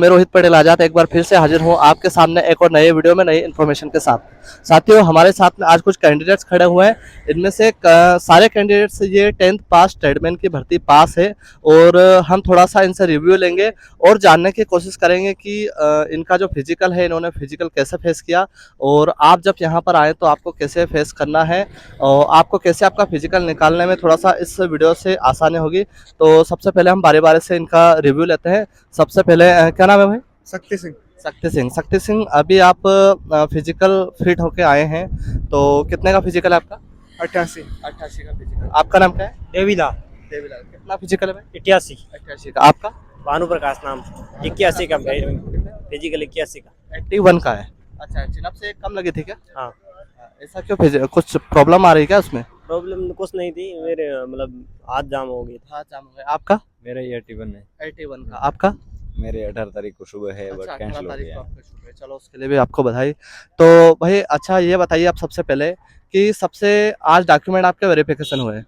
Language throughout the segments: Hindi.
मैं रोहित पटेल आजाद एक बार फिर से हाजिर हूँ आपके सामने एक और नए वीडियो में नई इन्फॉर्मेशन के साथ। साथियों, हमारे साथ में आज कुछ कैंडिडेट्स खड़े हुए हैं। इनमें से सारे कैंडिडेट्स ये 10th पास ट्रेडमैन की भर्ती पास है और हम थोड़ा सा इनसे रिव्यू लेंगे और जानने की कोशिश करेंगे कि इनका जो फिजिकल है, इन्होंने फिजिकल कैसे फेस किया और आप जब यहाँ पर आए तो आपको कैसे फेस करना है और आपको कैसे आपका फिजिकल निकालने में थोड़ा सा इस वीडियो से आसानी होगी। तो सबसे पहले हम बारी बारी से इनका रिव्यू लेते हैं। सबसे पहले क्या नाम है भाई? शक्ति सिंह। शक्ति सिंह, अभी आप फिजिकल फिट होके आए हैं, तो कितने का फिजिकल है आपका? 88। 88 का फिजिकल। आपका नाम क्या है? देवीलाल। देवीलाल। कितना फिजिकल है भाई? 88। 88 का। आपका? भानु प्रकाश नाम 81 का फिजिकल 81 का 81 का है। अच्छा, चिनअप से कम लगी थी क्या? हाँ। ऐसा क्यों? कुछ प्रॉब्लम आ रही है क्या उसमें? प्रॉब्लम कुछ नहीं थी, मेरे मतलब हाथ जाम हो गई। हाथ जाम हो गया। आपका? मेरा ये 81 है। 81 का। आपका? मेरे 18 तारीख को सुबह है, बट अच्छा, कैंसिल 18 हो तारीख गया को है। आपका शुरू है। चलो, उसके लिए भी आपको बधाई। तो भाई अच्छा ये बताइए आप सबसे पहले कि सबसे आज डॉक्यूमेंट आपके वेरिफिकेशन हुए,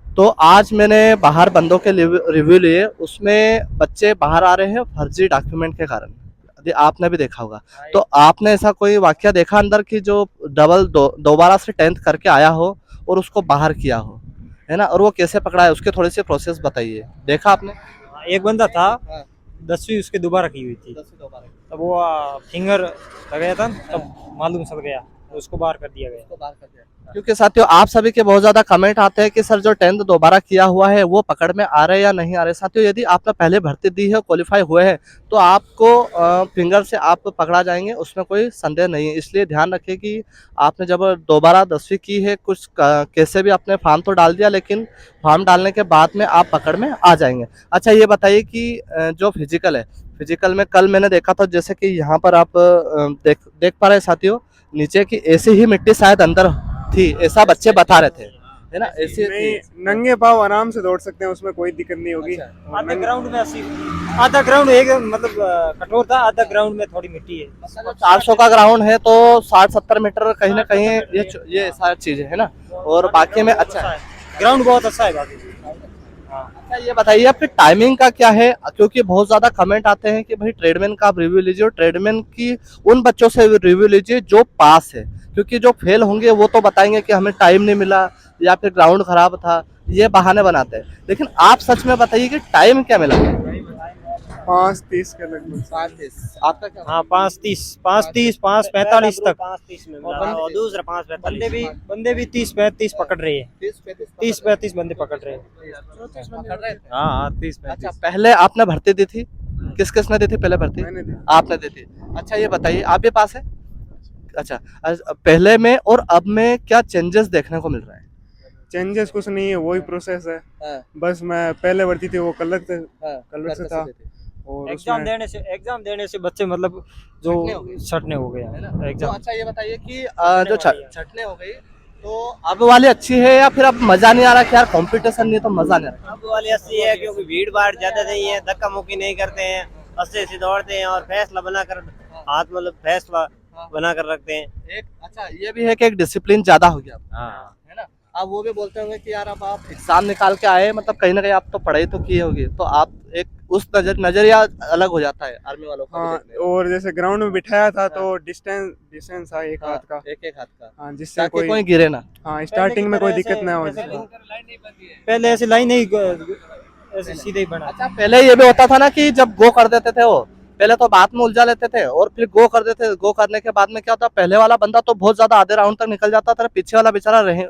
तो आज मैंने बाहर बंदों के रिव्यू लिए, उसमें बच्चे बाहर आ रहे हैं फर्जी डॉक्यूमेंट के कारण। यदि आपने भी देखा होगा तो आपने ऐसा कोई वाकया देखा अंदर की जो दोबारा से 10th करके आया हो और उसको बाहर किया हो, है ना, और वो कैसे पकड़ा है उसके थोड़ी सी प्रोसेस बताइए। देखा आपने? एक बंदा था हाँ। 10वीं उसके दोबारा की हुई थी, तब वो फिंगर लगाया था, तब मालूम चल गया, तो उसको बाहर कर दिया गया। क्योंकि साथियों आप सभी के बहुत ज्यादा कमेंट आते हैं कि सर जो 10th दोबारा किया हुआ है वो पकड़ में आ रहे हैं या नहीं आ रहे। साथियों, यदि आपने पहले भर्ती दी है, क्वालिफाई हुए हैं, तो आपको फिंगर से आप पकड़ा जाएंगे, उसमें कोई संदेह नहीं है। इसलिए ध्यान रखें कि आपने जब दोबारा 10वीं की है, कुछ कैसे भी आपने फॉर्म तो डाल दिया, लेकिन फॉर्म डालने के बाद में आप पकड़ में आ जाएंगे। अच्छा ये बताइए कि जो फिजिकल है, फिजिकल में कल मैंने देखा था, जैसे कि यहाँ पर आप देख पा रहे हैं साथियों, नीचे की ऐसी ही मिट्टी शायद अंदर थी, ऐसा बच्चे बता रहे थे, है ना? ऐसे नहीं, नंगे पाँव आराम से दौड़ सकते हैं, उसमें कोई दिक्कत नहीं होगी। आधा ग्राउंड में आधा ग्राउंड एक मतलब कठोर था, आधा ग्राउंड में थोड़ी मिट्टी है। 400 का ग्राउंड है तो 60-70 मीटर कहीं ना कहीं ये सारी चीजें है ना, और बाकी में अच्छा है, ग्राउंड बहुत अच्छा है बाकी। अच्छा ये बताइए आपकी टाइमिंग का क्या है, क्योंकि बहुत ज्यादा कमेंट आते हैं कि भाई ट्रेडमैन का आप रिव्यू लीजिए और ट्रेडमैन की उन बच्चों से रिव्यू लीजिए जो पास है, क्योंकि जो फेल होंगे वो तो बताएंगे कि हमें टाइम नहीं मिला या फिर ग्राउंड खराब था, ये बहाने बनाते हैं। लेकिन आप सच में बताइए कि टाइम क्या मिला? 5:30 के लगभग। 5:30। आपका क्या? हाँ 5:30, 5:45 तक, और दूसरा 5:45। बंदे भी 30-35 पकड़ रहे हैं, 30-35 बंदे पकड़ रहे हैं। हाँ 30-35। अच्छा, पहले आपने भर्ती दी थी? किस किस ने दी थी पहले भर्ती? मैंने दी। आपने दी थी। अच्छा ये बताइए आप भी पास है? अच्छा, पहले में और अब में क्या चेंजेस देखने को मिल रहा है? चेंजेस कुछ नहीं है, वही प्रोसेस है। हाँ, बस मैं पहले भर्ती थी वो कलर से हाँ, कलर से था, और एग्जाम देने से बच्चे मतलब जो छटने हो गया तो एग्जाम। अच्छा ये बताइए कि जो छटने हो गई, तो अब वाली अच्छी है या फिर अब मजा नहीं आ रहा कि यार कंपटीशन नहीं तो मजा नहीं आ रहा? अब वाली अच्छी है क्योंकि भीड़ भाड़ ज्यादा नहीं है, धक्का मुक्की नहीं करते हैं, अस्से से दौड़ते हैं और फैसला बनाकर हाथ मतलब फैसला बना कर रखते हैं। एक अच्छा ये भी है कि एक डिसिप्लिन ज्यादा हो गया, हाँ है ना? अब वो भी बोलते होंगे कि यार अब आप एग्जाम निकाल के आए, मतलब कहीं ना कहीं आप तो पढ़ाई तो की होगी, तो आप एक उस नजरिया अलग हो जाता है आर्मी वालों का भी हाँ, देखने का। और जैसे ग्राउंड में बिठाया था तो डिस्टेंस था एक हाथ का। एक हाथ का, हाँ, जिससे ताकि कोई गिरे ना। हाँ, स्टार्टिंग में कोई दिक्कत ना हो। पहले ऐसी लाइन नहीं, ऐसे सीधे ही बना। अच्छा, पहले ये भी होता था ना कि जब गो कर देते थे वो, पहले तो बात में उलझा लेते थे और फिर गो कर देते थे। गो करने के बाद में क्या होता, पहले वाला बंदा तो बहुत ज्यादा आधे राउंड तक निकल जाता था, पीछे वाला बेचारा रहे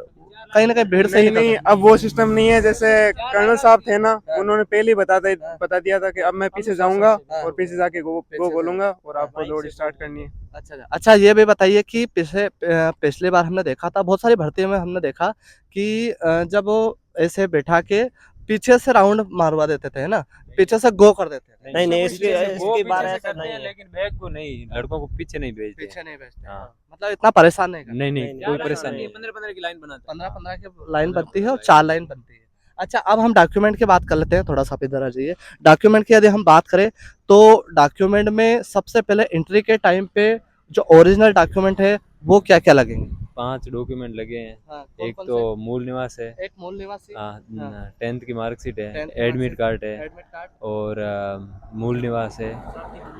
कहीं ना कहीं भीड़ से नहीं ही नहीं, अब वो सिस्टम नहीं है। जैसे कर्नल साहब थे ना, उन्होंने पहले ही बता दिया था कि अब मैं पीछे जाऊंगा और पीछे जाके गो बोलूंगा और आपको दौड़ स्टार्ट करनी है। अच्छा ये भी बताइए कि पिछली बार हमने देखा था, बहुत सारी भर्तियों में हमने देखा कि जब वो ऐसे बैठा के पीछे से राउंड मारवा देते थे, है ना, पीछे से गो कर देते थे। नहीं इसके बारे ऐसा नहीं है। लेकिन बैग को नहीं, लड़कों को पीछे नहीं भेजते। पीछे नहीं भेजते। हाँ। मतलब इतना परेशान नहीं करते। नहीं कोई परेशानी नहीं। 15-15 की लाइन बनाते 15-15 की लाइन बनती है और 4 लाइन बनती है। अच्छा, अब हम डॉक्यूमेंट की बात कर लेते हैं, थोड़ा सा आप इधर आ जाइए। डॉक्यूमेंट की यदि हम बात करें तो डॉक्यूमेंट में सबसे पहले एंट्री के टाइम पे जो ओरिजिनल डॉक्यूमेंट है वो क्या क्या लगेंगे? 5 डॉक्यूमेंट लगे हैं। हाँ, एक कौन-कौन तो मूल निवास है, से? एक मूल निवासी, हाँ, हाँ। 10th की मार्कशीट है, 10th एडमिट कार्ड है एडमिट कार्ड, और मूल निवास है,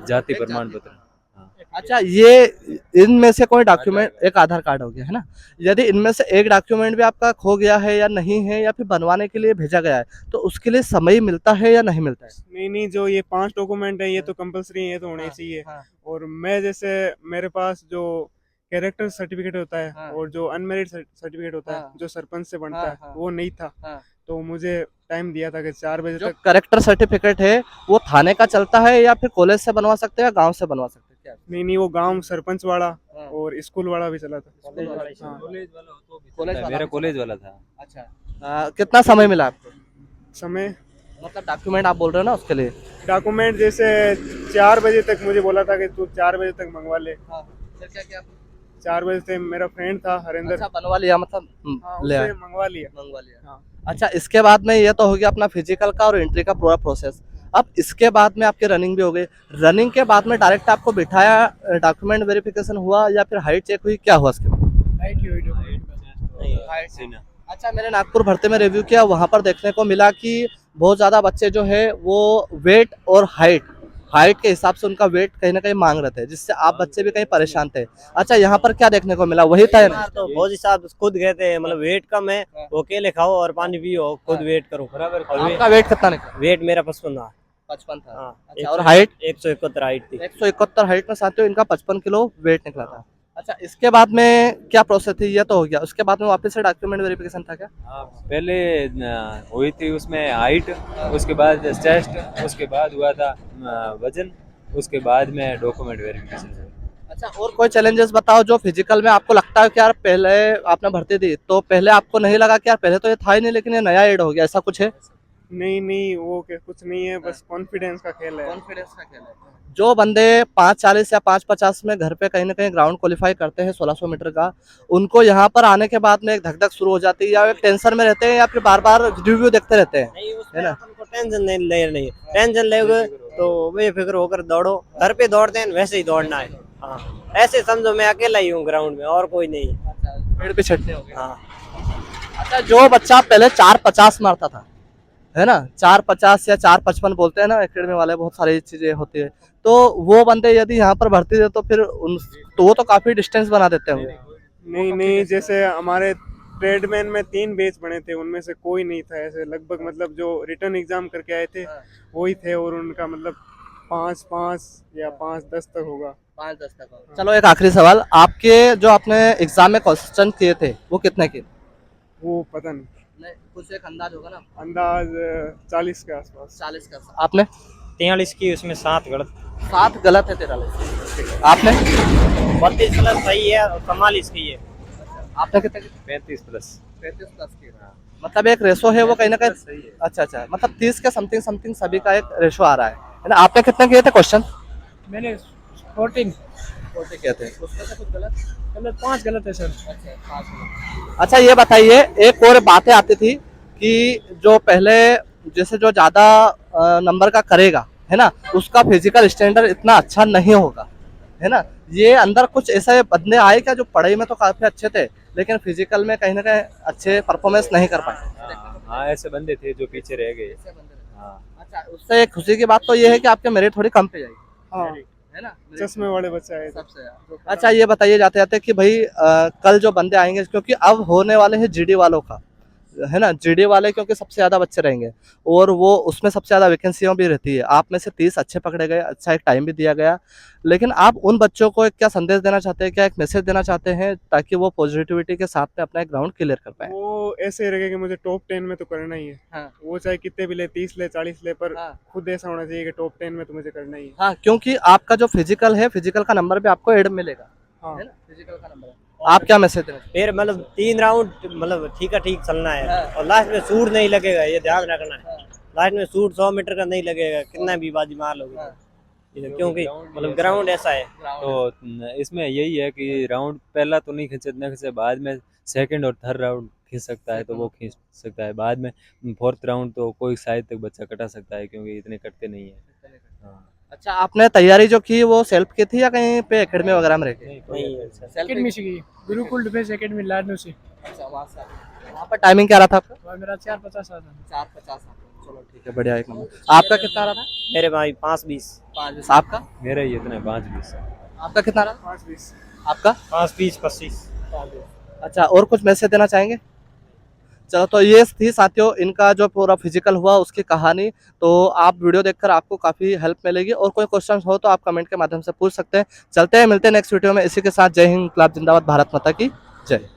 जाति एक प्रमाण जाति पत्र। हाँ। अच्छा, ये इनमें से कोई डॉक्यूमेंट, एक आधार कार्ड हो गया है ना? यदि इनमें से एक डॉक्यूमेंट भी आपका खो गया है या नहीं है या फिर बनवाने के लिए भेजा गया है, तो उसके लिए समय मिलता है या नहीं मिलता है? नहीं नहीं, जो ये 5 डॉक्यूमेंट है ये तो कंपलसरी है, ये तो होने ही हाँ, चाहिए। हाँ, और मैं जैसे मेरे पास जो कैरेक्टर सर्टिफिकेट होता है हाँ। और जो अनमेरिड सर्टिफिकेट होता हाँ। है जो सरपंच से बनता हाँ, है हाँ। वो नहीं था। हाँ। तो मुझे टाइम दिया था कि 4 बजे जो तक। करेक्टर सर्टिफिकेट है वो थाने का चलता है या फिर कॉलेज से बनवा सकते हैं या गांव से बनवा सकते हैं क्या? नहीं नहीं, वो गांव सरपंच वाला हाँ। और स्कूल वाला भी चला था। स्कूल वाला ही हाँ। कॉलेज वाला हो तो भी कॉलेज चलता है, वाला मेरा भी कॉलेज चलता वाला था। अच्छा, कितना समय मिला आपको? समय मतलब डॉक्यूमेंट आप बोल रहे हो ना उसके लिए? डॉक्यूमेंट जैसे 4 बजे तक मुझे बोला था कि तू 4 बजे तक मंगवा ले। हाँ, फिर क्या किया? 4 बजे से मेरा फ्रेंड था हरिंदर। अच्छा, बनवा लिया मतलब हाँ, ले आए, उससे मंगवा लिया। मंगवा लिया। हाँ। अच्छा, इसके बाद में ये तो हो गया अपना फिजिकल का और एंट्री का पूरा प्रोसेस। अब इसके बाद में आपकी रनिंग भी हो गई। रनिंग के बाद में डायरेक्ट आपको बिठाया, डॉक्यूमेंट वेरिफिकेशन हुआ या फिर हाइट चेक हुई, क्या हुआ उसके बाद? अच्छा, मैंने नागपुर भर्ती में रिव्यू किया, वहाँ पर देखने को मिला कि बहुत ज़्यादा बच्चे जो है वो वेट और हाइट के हिसाब से उनका वेट कहीं ना कहीं मांग रहे थे, जिससे आप बच्चे भी कहीं परेशान थे। अच्छा, यहाँ पर क्या देखने को मिला, वही था या नहीं? तो फौजी साहब खुद कहते हैं मतलब वेट कम है, वो अकेले खाओ और पानी पियो, खुद वेट करो बराबर। और आपका वेट कितना निकला? वेट मेरा 55 था। 55 था। हाँ, अच्छा, और हाइट? 171 हाइट थी। 171 हाइट में साथियों इनका 55 किलो वेट निकला था। अच्छा, इसके बाद में क्या प्रोसेस थी, ये तो हो गया, उसके बाद में वापस से डॉक्यूमेंट वेरिफिकेशन था क्या? हाँ, पहले हुई थी उसमें हाइट, उसके बाद चेस्ट, उसके बाद हुआ था वजन, उसके बाद में डॉक्यूमेंट वेरिफिकेशन। अच्छा, और कोई चैलेंजेस बताओ जो फिजिकल में आपको लगता है कि यार पहले आपने भर्ती दी तो पहले आपको नहीं लगा कि यार पहले तो ये था ही नहीं लेकिन ये नया ऐड हो गया, ऐसा कुछ है? नहीं नहीं, वो क्या कुछ नहीं है, बस कॉन्फिडेंस का खेल है। कॉन्फिडेंस का खेल है। जो बंदे 5:40 या 5:50 में घर पे कहीं ना कहीं ग्राउंड क्वालिफाई करते हैं 1600 मीटर का, उनको यहाँ पर आने के बाद में एक धक धक शुरू हो जाती है या एक टेंशन में रहते हैं या फिर बार बार रिव्यू देखते रहते हैं, नहीं, है उसमें ना? अपन को टेंशन नहीं लेनी है। टेंशन लोगे तो बेफिक्र होकर दौड़ो, घर पे दौड़ते हैं वैसे ही दौड़ना है। हाँ, ऐसे समझो मैं अकेला ही हूँ ग्राउंड में और कोई नहीं है। पेड़ पे छटने हो गए। हाँ, अच्छा, जो बच्चा पहले 4:50 मारता था, है ना, 4:50 या 4:55 बोलते हैं ना एकेडमी वाले, बहुत सारी चीजें होती है, तो वो बंदे यदि यहाँ पर भर्ती थे तो फिर तो वो तो काफी डिस्टेंस बना देते होंगे। नहीं नहीं, जैसे हमारे ट्रेडमैन में 3 बैच बने थे, उनमें से कोई नहीं था ऐसे। लगभग मतलब जो रिटर्न एग्जाम करके आए थे वही थे, और उनका मतलब 5-5 या 5-10 तक होगा। 5:10 तक। चलो, एक आखिरी सवाल, आपके जो आपने एग्जाम में क्वेश्चन किए थे वो कितने के? वो पता नहीं, कुछ एक अंदाज होगा ना? अंदाज 40 के आसपास। 40 का। आपने? 43 की, उसमें 7 गलत। 7 गलत है, 43। आपने? 32 प्लस सही है और 44 की है। आपने कितने? 35 प्लस। 35 प्लस की। मतलब एक रेशो है वो कहीं ना कहीं। अच्छा अच्छा, मतलब 30 के समथिंग समथिंग सभी का एक रेशो आ रहा है ना? आपने कितने किए थे क्वेश्चन? मैंने 14 40 किए थे, उसमें से कुछ गलत? 5 गलत है सर। अच्छा, ये बताइए, एक और बातें आती थी कि जो पहले जैसे जो ज्यादा नंबर का करेगा, है ना, उसका फिजिकल स्टैंडर्ड इतना अच्छा नहीं होगा, है ना? ये अंदर कुछ ऐसे बंदे आए क्या जो पढ़ाई में तो काफी अच्छे थे लेकिन फिजिकल में कहीं ना कहीं अच्छे परफॉर्मेंस नहीं कर पाए? हाँ, ऐसे बंदे थे जो पीछे रह गए। हाँ, अच्छा, उससे एक खुशी की बात तो ये है कि आपके मेरिट थोड़ी कम पे जाएगी, हाँ, है ना? चश्मे वाले बच्चे आए थे। अच्छा, ये बताइए जाते जाते कि भाई कल जो बंदे आएंगे, क्योंकि अब होने वाले हैं जीडी वालों का, है ना, जीडी वाले क्योंकि सबसे ज्यादा बच्चे रहेंगे और वो उसमें सबसे ज्यादा वैकेंसियों भी रहती है, आप में से 30 अच्छे पकड़े गए, अच्छा एक टाइम भी दिया गया, लेकिन आप उन बच्चों को एक क्या संदेश देना चाहते हैं, क्या एक मैसेज देना चाहते हैं ताकि वो पॉजिटिविटी के साथ में अपना एक ग्राउंड क्लियर कर पाए? वो ऐसे रहे कि मुझे टॉप 10 में तो करना ही है। हाँ। वो चाहे कितने भी ले, 30 ले, 40 ले, पर हाँ। खुद ऐसा होना चाहिए कि टॉप 10 में तो मुझे करना ही है। हाँ, क्योंकि आपका जो फिजिकल है, फिजिकल का नंबर भी आपको एड मिलेगा, हाँ। है ना? फिजिकल का नंबर आप क्या मैसेज देना? फिर मतलब 3 राउंड मतलब ठीक चलना है और लास्ट में सूट नहीं लगेगा, ये ध्यान रखना है। लास्ट में सूट 100 मीटर का नहीं लगेगा, कितना भी बाजी मार लोगे, क्योंकि मतलब ग्राउंड ऐसा है। तो इसमें यही है कि राउंड पहला तो नहीं खींचे, बाद में सेकंड और थर्ड राउंड खींच सकता है तो वो खींच सकता है, बाद में फोर्थ राउंड तो कोई शायद तक बच्चा कटा सकता है क्योंकि इतने कटते नहीं है। हाँ। अच्छा, आपने तैयारी जो की वो सेल्फ की थी या कहीं पे एकेडमी वगैरह में रह के? नहीं अच्छा एकेडमी से की गुरुकुल डिफेंस एकेडमी लाडनू से। अच्छा, वहाँ पर टाइमिंग क्या रहा था आपका? और मेरा 4:50 आता था। 4:50। चलो ठीक है, बढ़िया, एक नंबर। आपका कितना रहा था? मेरे भाई 5:20 5:20। आपका? मेरा ही इतना 5-20 आपका कितना रहा? 5:20। आपका? 5:20 25। अच्छा, और कुछ मैसेज देना चाहेंगे? चलो, तो ये थी साथियों इनका जो पूरा फिजिकल हुआ उसकी कहानी। तो आप वीडियो देखकर आपको काफ़ी हेल्प मिलेगी, और कोई क्वेश्चन हो तो आप कमेंट के माध्यम से पूछ सकते हैं। चलते हैं, मिलते हैं नेक्स्ट वीडियो में। इसी के साथ जय हिंद, इंकलाब जिंदाबाद, भारत माता की जय।